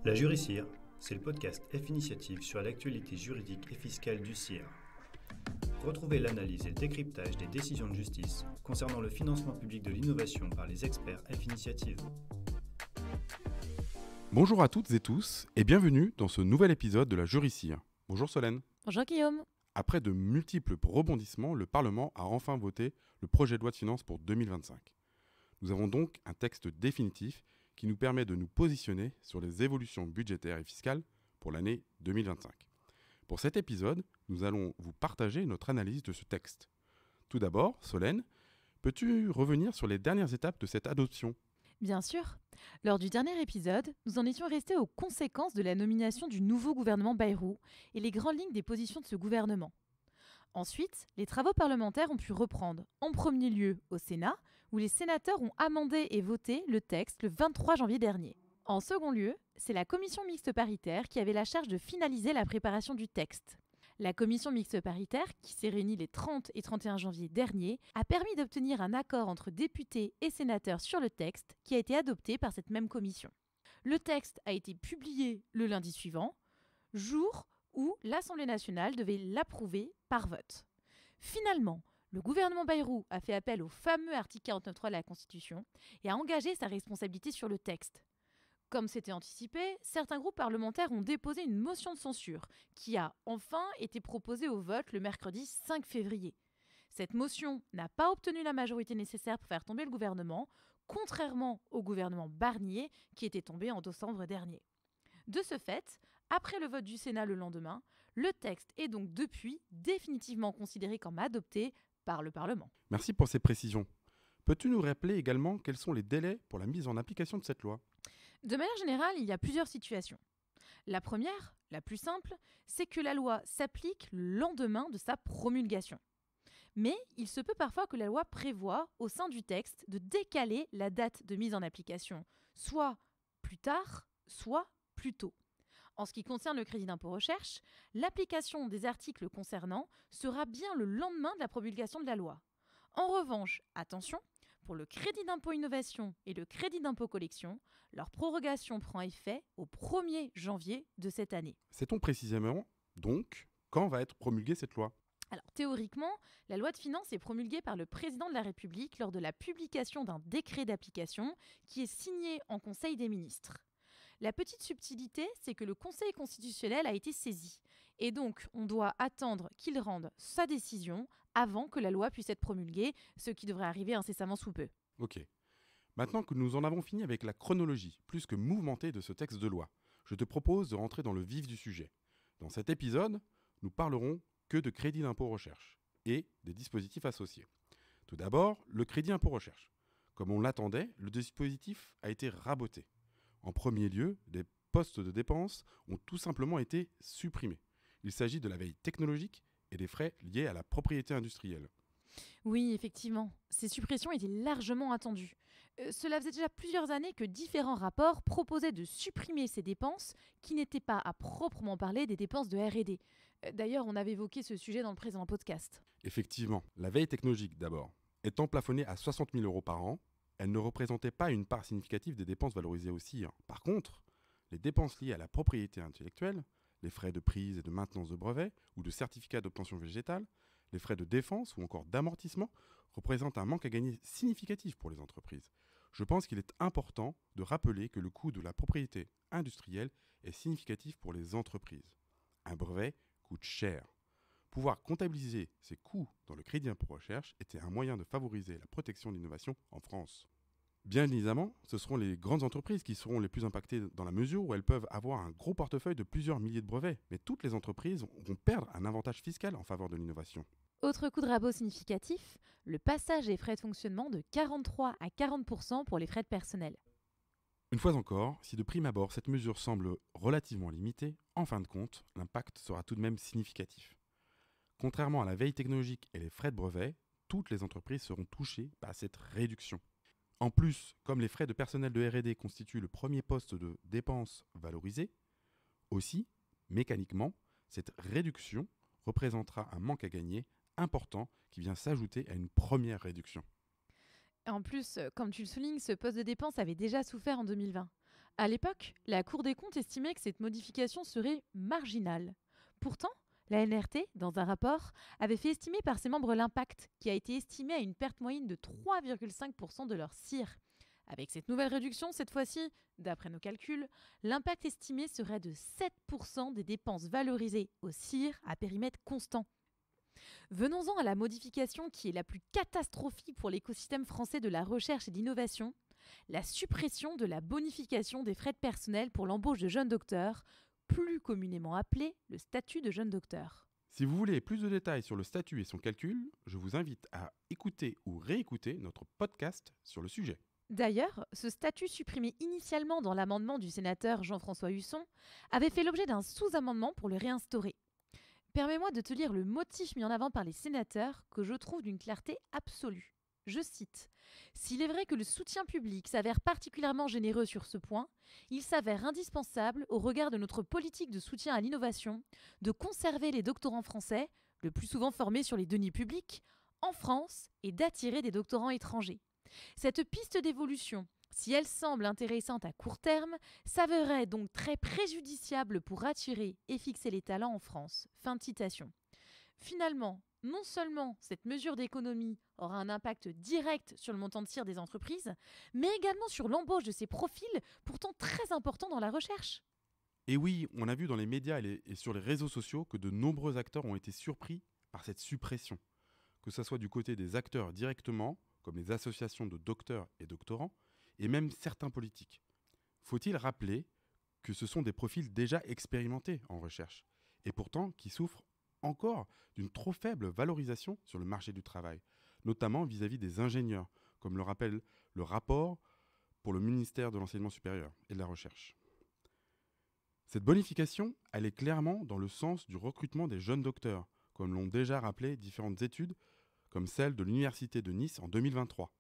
La Jury-CIR, c'est le podcast F-Initiative sur l'actualité juridique et fiscale du CIR. Retrouvez l'analyse et le décryptage des décisions de justice concernant le financement public de l'innovation par les experts F-Initiative. Bonjour à toutes et tous et bienvenue dans ce nouvel épisode de la Jury-CIR. Bonjour Solène. Bonjour Guillaume. Après de multiples rebondissements, le Parlement a enfin voté le projet de loi de finances pour 2025. Nous avons donc un texte définitif qui nous permet de nous positionner sur les évolutions budgétaires et fiscales pour l'année 2025. Pour cet épisode, nous allons vous partager notre analyse de ce texte. Tout d'abord, Solène, peux-tu revenir sur les dernières étapes de cette adoption ? Bien sûr. Lors du dernier épisode, nous en étions restés aux conséquences de la nomination du nouveau gouvernement Bayrou et les grandes lignes des positions de ce gouvernement. Ensuite, les travaux parlementaires ont pu reprendre, en premier lieu au Sénat, où les sénateurs ont amendé et voté le texte le 23 janvier dernier. En second lieu, c'est la commission mixte paritaire qui avait la charge de finaliser la préparation du texte. La commission mixte paritaire, qui s'est réunie les 30 et 31 janvier dernier, a permis d'obtenir un accord entre députés et sénateurs sur le texte qui a été adopté par cette même commission. Le texte a été publié le lundi suivant, jour où l'Assemblée nationale devait l'approuver par vote. Finalement, le gouvernement Bayrou a fait appel au fameux article 49.3 de la Constitution et a engagé sa responsabilité sur le texte. Comme c'était anticipé, certains groupes parlementaires ont déposé une motion de censure qui a enfin été proposée au vote le mercredi 5 février. Cette motion n'a pas obtenu la majorité nécessaire pour faire tomber le gouvernement, contrairement au gouvernement Barnier qui était tombé en décembre dernier. De ce fait, après le vote du Sénat le lendemain, le texte est donc depuis définitivement considéré comme adopté par le Parlement. Merci pour ces précisions. Peux-tu nous rappeler également quels sont les délais pour la mise en application de cette loi ? De manière générale, il y a plusieurs situations. La première, la plus simple, c'est que la loi s'applique le lendemain de sa promulgation. Mais il se peut parfois que la loi prévoie, au sein du texte, de décaler la date de mise en application, soit plus tard, soit plus tôt. En ce qui concerne le crédit d'impôt recherche, l'application des articles concernant sera bien le lendemain de la promulgation de la loi. En revanche, attention, pour le crédit d'impôt innovation et le crédit d'impôt collection, leur prorogation prend effet au 1er janvier de cette année. Sait-on précisément, donc, quand va être promulguée cette loi ? Alors théoriquement, la loi de finances est promulguée par le président de la République lors de la publication d'un décret d'application qui est signé en Conseil des ministres. La petite subtilité, c'est que le Conseil constitutionnel a été saisi. Et donc, on doit attendre qu'il rende sa décision avant que la loi puisse être promulguée, ce qui devrait arriver incessamment sous peu. Ok. Maintenant que nous en avons fini avec la chronologie plus que mouvementée de ce texte de loi, je te propose de rentrer dans le vif du sujet. Dans cet épisode, nous parlerons que de crédit d'impôt recherche et des dispositifs associés. Tout d'abord, le crédit impôt recherche. Comme on l'attendait, le dispositif a été raboté. En premier lieu, des postes de dépenses ont tout simplement été supprimés. Il s'agit de la veille technologique et des frais liés à la propriété industrielle. Oui, effectivement, ces suppressions étaient largement attendues. Cela faisait déjà plusieurs années que différents rapports proposaient de supprimer ces dépenses qui n'étaient pas à proprement parler des dépenses de R&D. D'ailleurs, on avait évoqué ce sujet dans le précédent podcast. Effectivement, la veille technologique d'abord. Étant plafonnée à 60 000 € par an, elle ne représentait pas une part significative des dépenses valorisées au CIR. Par contre, les dépenses liées à la propriété intellectuelle, les frais de prise et de maintenance de brevets ou de certificats d'obtention végétale, les frais de défense ou encore d'amortissement représentent un manque à gagner significatif pour les entreprises. Je pense qu'il est important de rappeler que le coût de la propriété industrielle est significatif pour les entreprises. Un brevet coûte cher. Pouvoir comptabiliser ces coûts dans le crédit impôt recherche était un moyen de favoriser la protection de l'innovation en France. Bien évidemment, ce seront les grandes entreprises qui seront les plus impactées dans la mesure où elles peuvent avoir un gros portefeuille de plusieurs milliers de brevets. Mais toutes les entreprises vont perdre un avantage fiscal en faveur de l'innovation. Autre coup de rabot significatif, le passage des frais de fonctionnement de 43 à 40% pour les frais de personnel. Une fois encore, si de prime abord cette mesure semble relativement limitée, en fin de compte, l'impact sera tout de même significatif. Contrairement à la veille technologique et les frais de brevet, toutes les entreprises seront touchées par cette réduction. En plus, comme les frais de personnel de R&D constituent le premier poste de dépenses valorisé, aussi, mécaniquement, cette réduction représentera un manque à gagner important qui vient s'ajouter à une première réduction. En plus, comme tu le soulignes, ce poste de dépense avait déjà souffert en 2020. À l'époque, la Cour des comptes estimait que cette modification serait marginale. Pourtant, la NRT, dans un rapport, avait fait estimer par ses membres l'impact, qui a été estimé à une perte moyenne de 3,5% de leur CIR. Avec cette nouvelle réduction, cette fois-ci, d'après nos calculs, l'impact estimé serait de 7% des dépenses valorisées au CIR à périmètre constant. Venons-en à la modification qui est la plus catastrophique pour l'écosystème français de la recherche et de l'innovation, la suppression de la bonification des frais de personnel pour l'embauche de jeunes docteurs, plus communément appelé le statut de jeune docteur. Si vous voulez plus de détails sur le statut et son calcul, je vous invite à écouter ou réécouter notre podcast sur le sujet. D'ailleurs, ce statut supprimé initialement dans l'amendement du sénateur Jean-François Husson avait fait l'objet d'un sous-amendement pour le réinstaurer. Permets-moi de te lire le motif mis en avant par les sénateurs que je trouve d'une clarté absolue. Je cite « S'il est vrai que le soutien public s'avère particulièrement généreux sur ce point, il s'avère indispensable, au regard de notre politique de soutien à l'innovation, de conserver les doctorants français, le plus souvent formés sur les deniers publics, en France et d'attirer des doctorants étrangers. Cette piste d'évolution, si elle semble intéressante à court terme, s'avérerait donc très préjudiciable pour attirer et fixer les talents en France. » Fin de citation. Finalement, non seulement cette mesure d'économie aura un impact direct sur le montant de CIR des entreprises, mais également sur l'embauche de ces profils pourtant très importants dans la recherche. Et oui, on a vu dans les médias et sur les réseaux sociaux que de nombreux acteurs ont été surpris par cette suppression. Que ce soit du côté des acteurs directement, comme les associations de docteurs et doctorants, et même certains politiques. Faut-il rappeler que ce sont des profils déjà expérimentés en recherche, et pourtant qui souffrent encore d'une trop faible valorisation sur le marché du travail, notamment vis-à-vis des ingénieurs, comme le rappelle le rapport pour le ministère de l'Enseignement supérieur et de la Recherche. Cette bonification, elle est clairement dans le sens du recrutement des jeunes docteurs, comme l'ont déjà rappelé différentes études, comme celle de l'Université de Nice en 2023.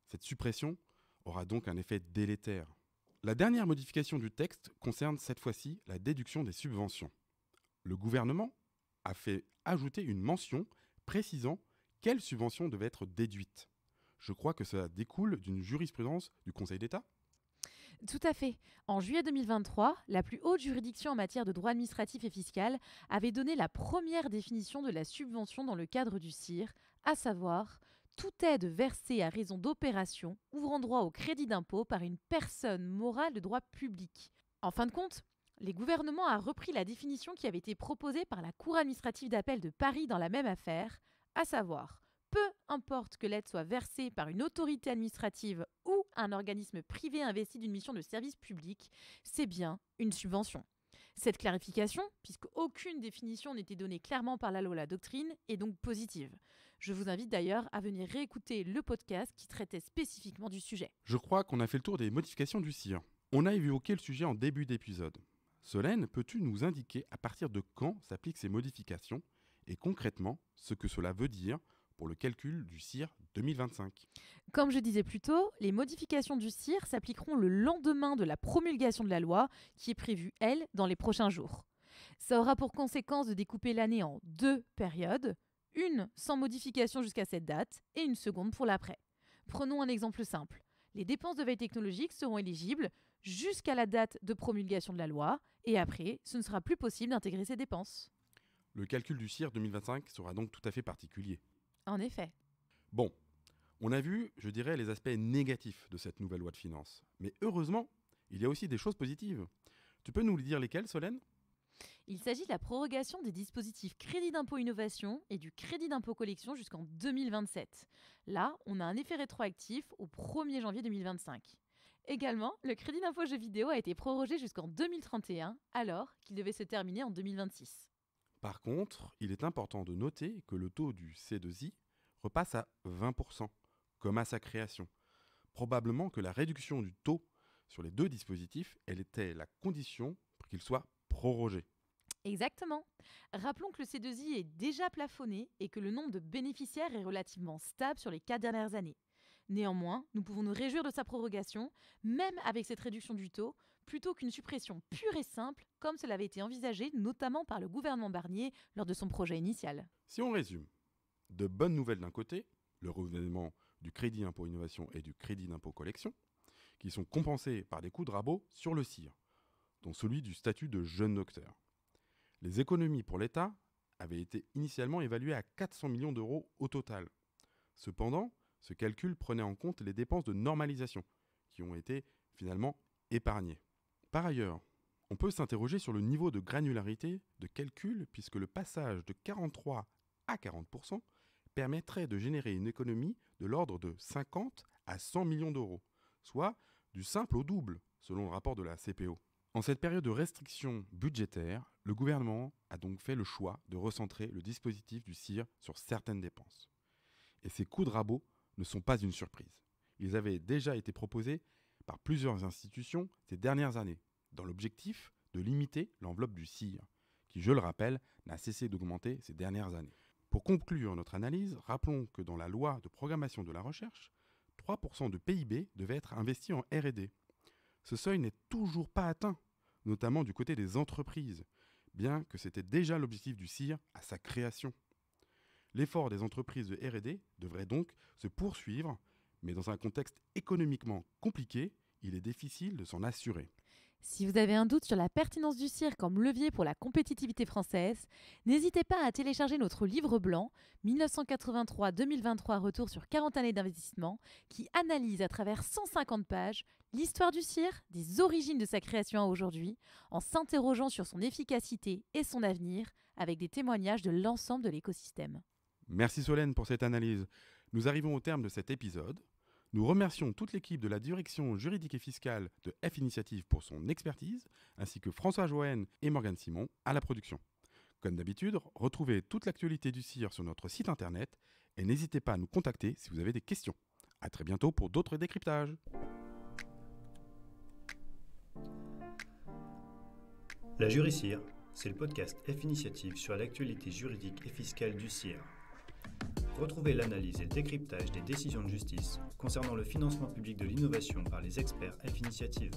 Cette suppression aura donc un effet délétère. La dernière modification du texte concerne cette fois-ci la déduction des subventions. Le gouvernement a fait ajouter une mention précisant quelles subventions devaient être déduites. Je crois que cela découle d'une jurisprudence du Conseil d'État. Tout à fait. En juillet 2023, la plus haute juridiction en matière de droit administratif et fiscal avait donné la première définition de la subvention dans le cadre du CIR, à savoir toute aide versée à raison d'opération ouvrant droit au crédit d'impôt par une personne morale de droit public. En fin de compte, les gouvernements ont repris la définition qui avait été proposée par la Cour administrative d'appel de Paris dans la même affaire, à savoir peu importe que l'aide soit versée par une autorité administrative ou un organisme privé investi d'une mission de service public, c'est bien une subvention. Cette clarification, puisque aucune définition n'était donnée clairement par la loi ou la doctrine, est donc positive. Je vous invite d'ailleurs à venir réécouter le podcast qui traitait spécifiquement du sujet. Je crois qu'on a fait le tour des modifications du CIR. On a évoqué le sujet en début d'épisode. Solène, peux-tu nous indiquer à partir de quand s'appliquent ces modifications et concrètement ce que cela veut dire pour le calcul du CIR 2025 ? Comme je disais plus tôt, les modifications du CIR s'appliqueront le lendemain de la promulgation de la loi, qui est prévue, elle, dans les prochains jours. Ça aura pour conséquence de découper l'année en 2 périodes, une sans modification jusqu'à cette date et une seconde pour l'après. Prenons un exemple simple. Les dépenses de veille technologique seront éligibles jusqu'à la date de promulgation de la loi, et après, ce ne sera plus possible d'intégrer ces dépenses. Le calcul du CIR 2025 sera donc tout à fait particulier. En effet. Bon, on a vu, je dirais, les aspects négatifs de cette nouvelle loi de finances. Mais heureusement, il y a aussi des choses positives. Tu peux nous dire lesquelles, Solène ? Il s'agit de la prorogation des dispositifs crédit d'impôt innovation et du crédit d'impôt collection jusqu'en 2027. Là, on a un effet rétroactif au 1er janvier 2025. Également, le crédit d'impôt jeux vidéo a été prorogé jusqu'en 2031, alors qu'il devait se terminer en 2026. Par contre, il est important de noter que le taux du C2I repasse à 20%, comme à sa création. Probablement que la réduction du taux sur les deux dispositifs, elle était la condition pour qu'il soit prorogé. Exactement. Rappelons que le C2I est déjà plafonné et que le nombre de bénéficiaires est relativement stable sur les 4 dernières années. Néanmoins, nous pouvons nous réjouir de sa prorogation, même avec cette réduction du taux, plutôt qu'une suppression pure et simple, comme cela avait été envisagé notamment par le gouvernement Barnier lors de son projet initial. Si on résume, de bonnes nouvelles d'un côté, le renouvellement du crédit impôt innovation et du crédit d'impôt collection, qui sont compensés par des coûts de rabot sur le CIR, dont celui du statut de jeune docteur. Les économies pour l'État avaient été initialement évaluées à 400 millions d'euros au total. Cependant, ce calcul prenait en compte les dépenses de normalisation, qui ont été finalement épargnées. Par ailleurs, on peut s'interroger sur le niveau de granularité de calcul, puisque le passage de 43 à 40% permettrait de générer une économie de l'ordre de 50 à 100 millions d'euros, soit du simple au double, selon le rapport de la CPO. En cette période de restriction budgétaire, le gouvernement a donc fait le choix de recentrer le dispositif du CIR sur certaines dépenses. Et ces coûts de rabot ne sont pas une surprise. Ils avaient déjà été proposés par plusieurs institutions ces dernières années, dans l'objectif de limiter l'enveloppe du CIR, qui, je le rappelle, n'a cessé d'augmenter ces dernières années. Pour conclure notre analyse, rappelons que dans la loi de programmation de la recherche, 3% de PIB devait être investi en R&D. Ce seuil n'est toujours pas atteint, notamment du côté des entreprises, bien que c'était déjà l'objectif du CIR à sa création. L'effort des entreprises de R&D devrait donc se poursuivre, mais dans un contexte économiquement compliqué, il est difficile de s'en assurer. Si vous avez un doute sur la pertinence du CIR comme levier pour la compétitivité française, n'hésitez pas à télécharger notre livre blanc 1983-2023 Retour sur 40 années d'investissement qui analyse à travers 150 pages l'histoire du CIR, des origines de sa création à aujourd'hui, en s'interrogeant sur son efficacité et son avenir avec des témoignages de l'ensemble de l'écosystème. Merci Solène pour cette analyse. Nous arrivons au terme de cet épisode. Nous remercions toute l'équipe de la direction juridique et fiscale de F Initiative pour son expertise, ainsi que François Joen et Morgane Simon à la production. Comme d'habitude, retrouvez toute l'actualité du CIR sur notre site internet et n'hésitez pas à nous contacter si vous avez des questions. À très bientôt pour d'autres décryptages. La Jury CIR, c'est le podcast F Initiative sur l'actualité juridique et fiscale du CIR. Retrouvez l'analyse et le décryptage des décisions de justice concernant le financement public de l'innovation par les experts F Initiative.